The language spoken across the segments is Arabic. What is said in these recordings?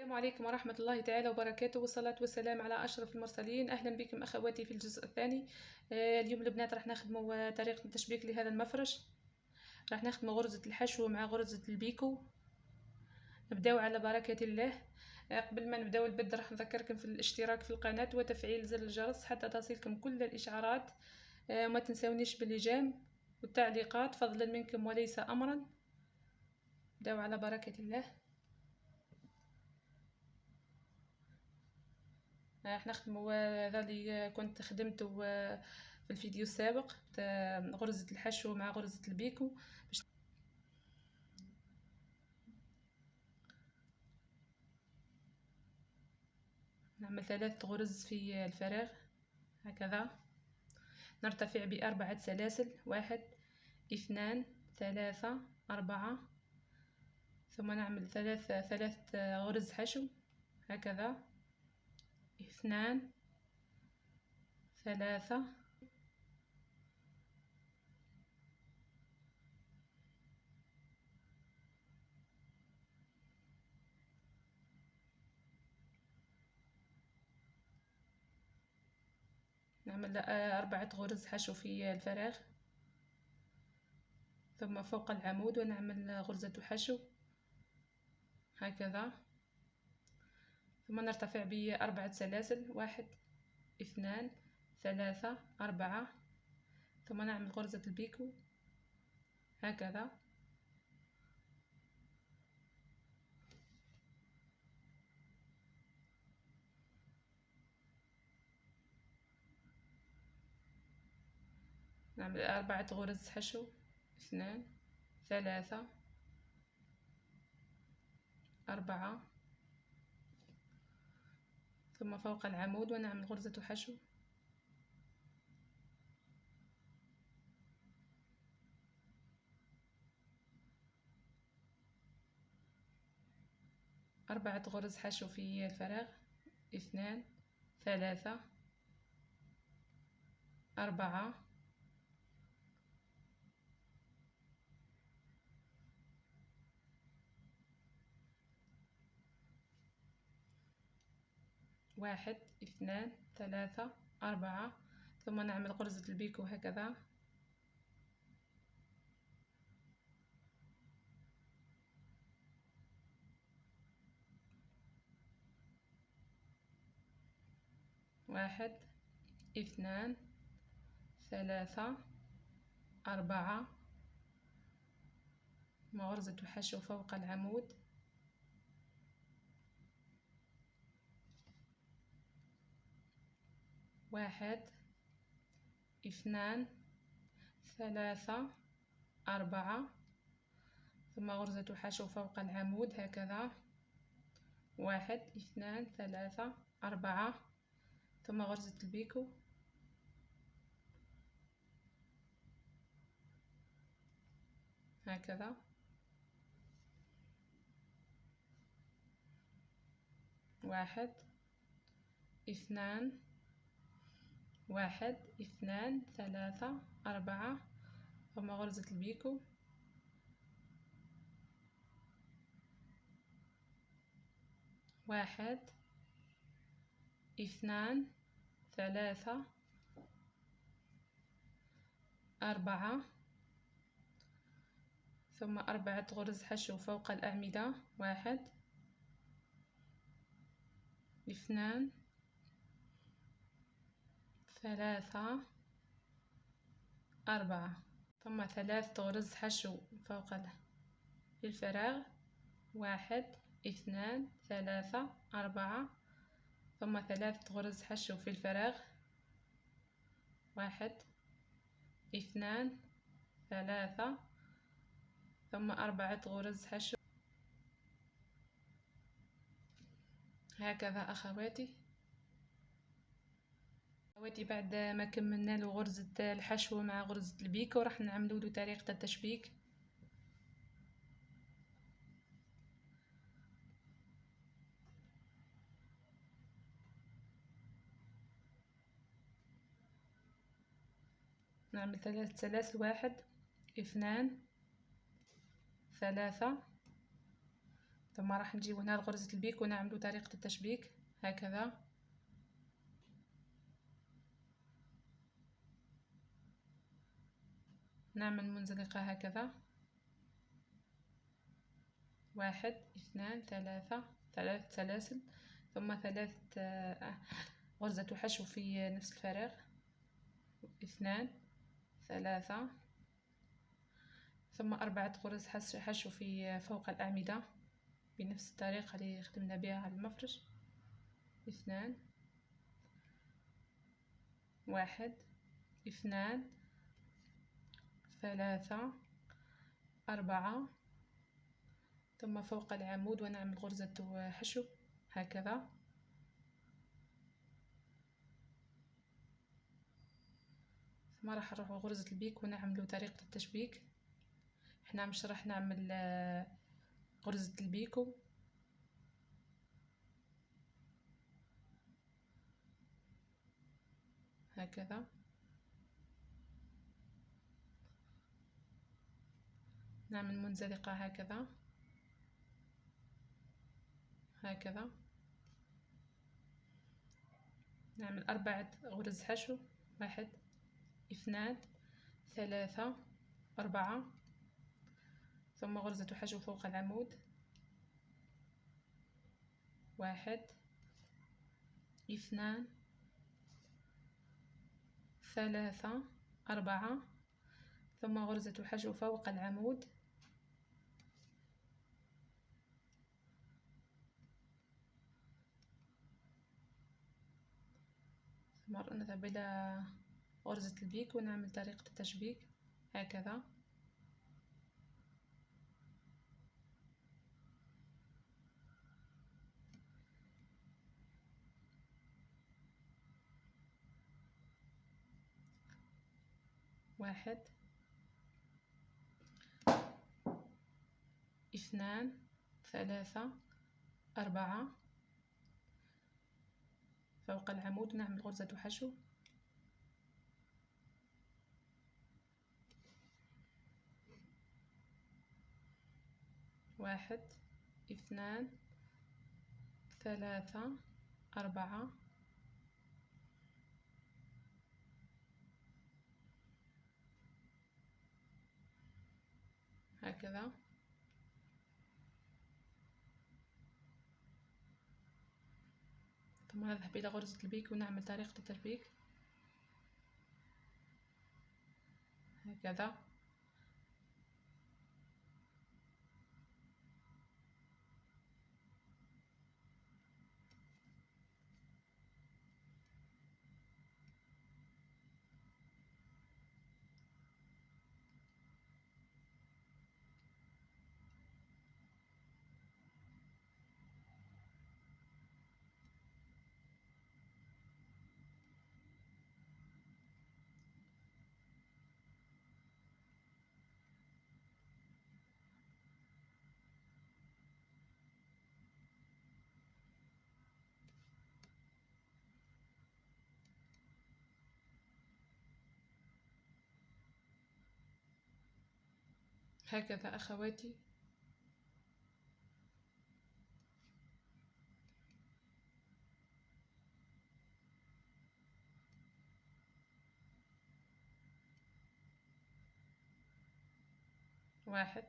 السلام عليكم ورحمة الله تعالى وبركاته، والصلاة والسلام على أشرف المرسلين. أهلا بكم أخواتي في الجزء الثاني. اليوم البنات راح نخدموا طريقة التشبيك لهذا المفرش. راح نخدموا غرزة الحشو مع غرزة البيكو. نبداو على بركة الله. قبل ما نبداو البدء راح نذكركم في الاشتراك في القناة وتفعيل زر الجرس حتى تصلكم كل الإشعارات. وما تنسونيش بالإعجاب والتعليقات فضلا منكم وليس أمرا. نبداو على بركة الله. راح نخدموا هذا اللي كنت خدمته في الفيديو السابق، غرزة الحشو مع غرزة البيكو. نعمل 3 غرز في الفراغ هكذا. نرتفع ب4 سلاسل، 1 2 3 4، ثم نعمل ثلاث غرز حشو هكذا، 2 3 نعمل 4 غرز حشو في الفراغ، ثم فوق العمود ونعمل غرزة حشو هكذا، ثم نرتفع ب4 سلاسل، 1 2 3 4، ثم نعمل غرزة البيكو هكذا. نعمل 4 غرز حشو، 2 3 4، ثم فوق العمود ونعمل غرزة حشو، 4 غرز حشو في الفراغ، 2 3 4، واحد 2 3 4، ثم نعمل غرزة البيكو هكذا، واحد 2 3 4، ثم غرزة حشو فوق العمود، 1 2 3 4، ثم غرزة حشو فوق العمود هكذا، 1 2 3 4، ثم غرزة البيكو هكذا، 1 2 1 2 3 4، ثم غرزة البيكو، 1 2 3 4، ثم 4 غرز حشو فوق الأعمدة، 1 2 3 4، ثم 3 غرز حشو فوق الفراغ، 1 2 3 4، ثم 3 غرز حشو في الفراغ، 1 2 3، ثم 4 غرز حشو هكذا أخواتي. بعد ما كملنا له غرزة الحشو مع غرزة البيكو راح نعملوا له طريقة التشبيك. نعمل 3 سلاسل، 1 2 3 ثم راح نجيب هنا غرزة البيك ونعملو طريقة التشبيك هكذا. نعمل منزلقة هكذا، 1 2 3 3 سلاسل، ثم 3 غرزة حشو في نفس الفراغ، 2 3، ثم 4 غرز حشو في فوق الأعمدة بنفس الطريقة اللي خدمنا بها على المفرش، 2 1 2 3 4، ثم فوق العمود ونعمل غرزة حشو هكذا. ثم راح نروح غرزة البيك ونعملو طريقة التشبيك. احنا مش راح نعمل غرزة البيكو، هكذا. نعمل منزلقة هكذا هكذا، نعمل 4 غرز حشو، 1 2 3 4، ثم غرزة حشو فوق العمود، 1 2 3 4، ثم غرزة حشو فوق العمود، ثم نذهب إلى غرزة البيك ونعمل طريقة التشبيك هكذا. واحد 2 3 4، فوق العمود نعمل غرزة حشو، 1 2 3 4، هكذا. ثم نذهب إلى غرزة البيك ونعمل طريقة التشبيك هكذا. هكذا أخواتي. واحد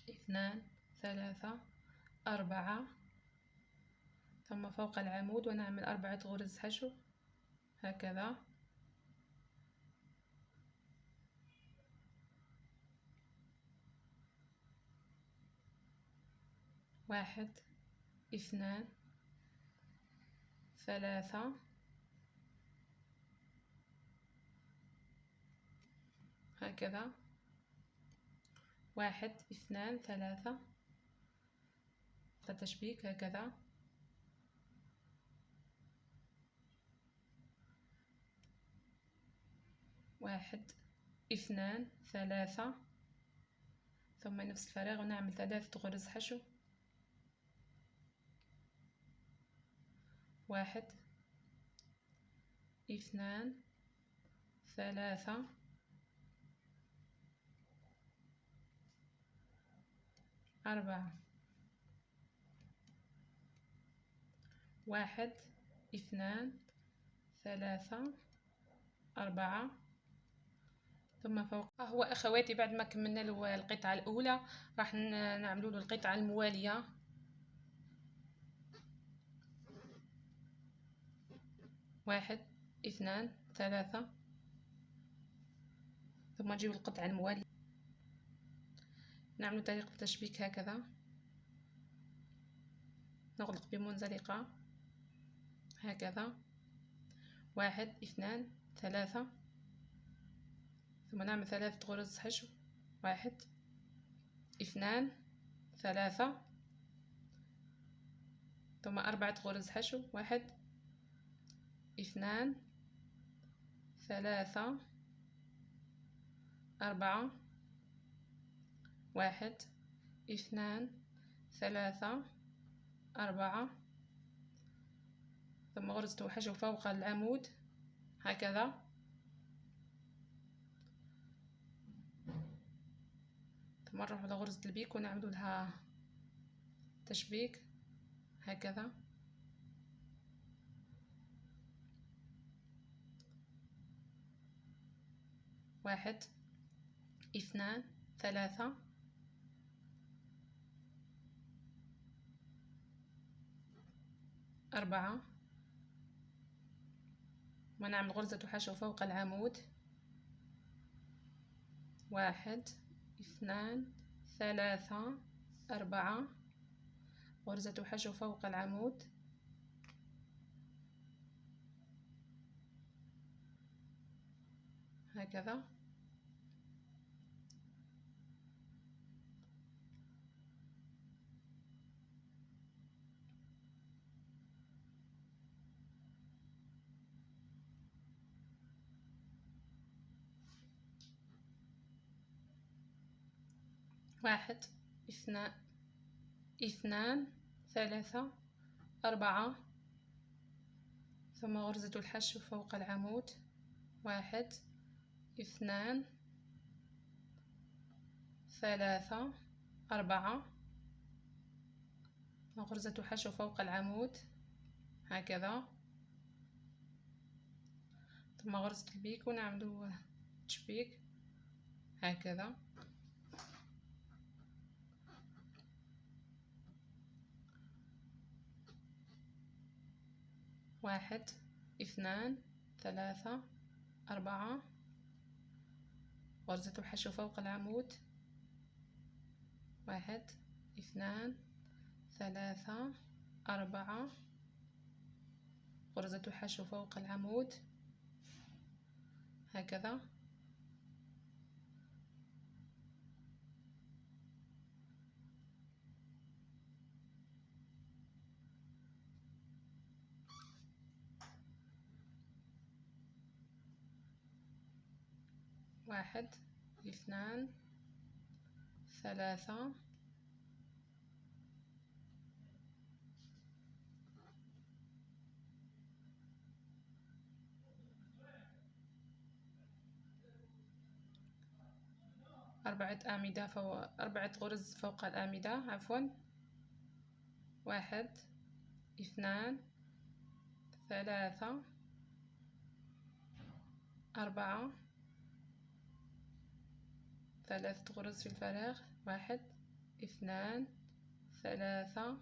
2 3 4، ثم فوق العمود ونعمل 4 غرز حشو هكذا. 1 2 3 هكذا، 1 2 3 تشبيك هكذا. 1 2 3، ثم نفس الفراغ ونعمل 3 غرز حشو، 1 2 3 4، 1 2 3 4. ثم فوق. هو أخواتي بعد ما كملنا له القطعة الأولى راح نعملوا له القطعة الموالية. واحد اثنان ثلاثة. ثم نجيب القطعة الموالية نعمل طريقة التشبيك هكذا، نغلق بمنزلقة هكذا. واحد اثنان ثلاثة. ثم نعمل 3 غرز حشو. 1 2 3. ثم 4 غرز حشو. 1 2 3 4. 1 2 3 4. ثم غرزة حشو فوق العمود هكذا. ثم نروح على غرزة البيك ونعمل لها تشبيك هكذا. 1 2 3. 4. ونعمل غرزة حشو فوق العمود. 1 2 3 4. غرزة حشو فوق العمود هكذا. 1 2 3 4. ثم غرزة الحشو فوق العمود. 1 2 3 4. غرزة حشو فوق العمود هكذا. ثم غرزة البيك ونعملو تشبيك هكذا. 1 2 3 4. غرزة حشو فوق العمود. 1 2 3 4. غرزة حشو فوق العمود هكذا. 1 2 3 4 أعمدة فوق 4 غرز فوق الأعمدة عفوا. 1 2 3 4. 3 غرز في الفراغ. 1 2 3.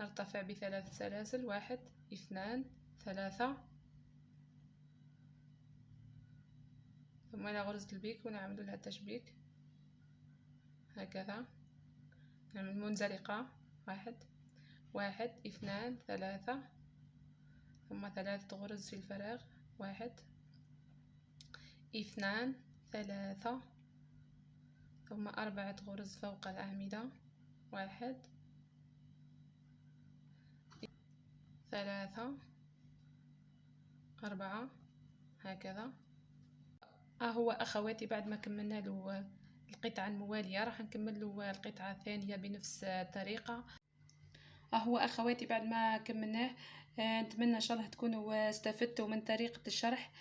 نرتفع ب3 سلاسل. 1 2 3. ثم إلى غرزة البيك ونعمل لها تشبيك هكذا. نعمل منزلقة. 1 2 3. ثم 3 غرز في الفراغ. 1 2 3. ثم 4 غرز فوق الأعمدة. 1 3 4 هكذا. هو أخواتي بعد ما كملنا له القطعة الموالية راح نكمل له القطعة الثانية بنفس الطريقة. هو أخواتي بعد ما كملناه نتمنى إن شاء الله تكونوا استفدتوا من طريقة الشرح.